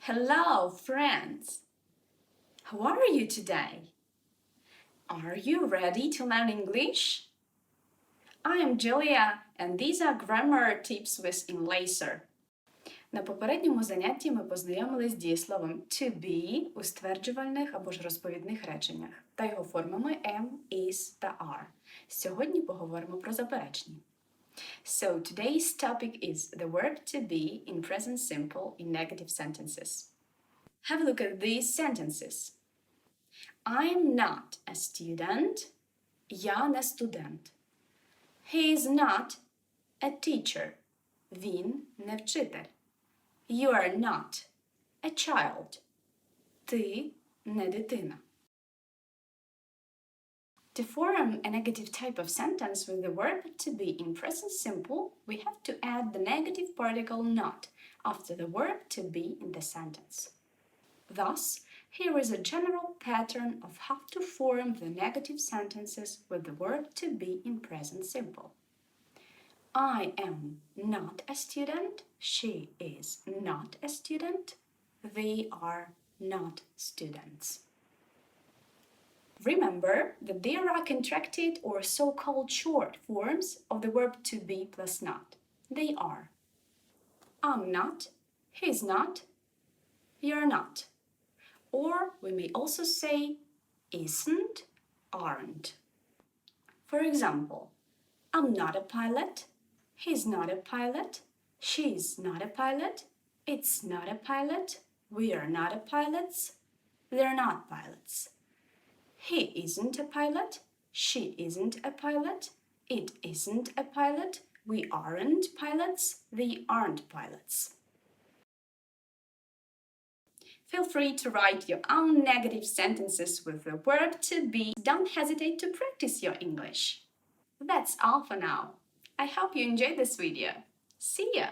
Hello, friends! How are you today? Are you ready to learn English? I am Julia, and these are grammar tips with EnLaSer. На попередньому занятті ми познайомились з дієсловом to be у стверджувальних або ж розповідних реченнях та його формами am, is та are. Сьогодні поговоримо про заперечні. So today's topic is the verb to be in present simple in negative sentences. Have a look at these sentences. I'm not a student. Я не студент. He is not a teacher. Він не вчитель. You are not a child. Ти не дитина. To form a negative type of sentence with the verb to be in present simple, we have to add the negative particle not after the verb to be in the sentence. Thus, here is a general pattern of how to form the negative sentences with the verb to be in present simple. I am not a student. She is not a student. They are not students. Remember that there are contracted or so-called short forms of the verb to be plus not. They are I'm not, he's not, you're not. Or we may also say isn't, aren't. For example, I'm not a pilot, he's not a pilot, she's not a pilot, it's not a pilot, we are not a pilots, they're not pilots. He isn't a pilot, she isn't a pilot, it isn't a pilot, we aren't pilots, they aren't pilots. Feel free to write your own negative sentences with the verb to be. Don't hesitate to practice your English. That's all for now. I hope you enjoyed this video. See ya!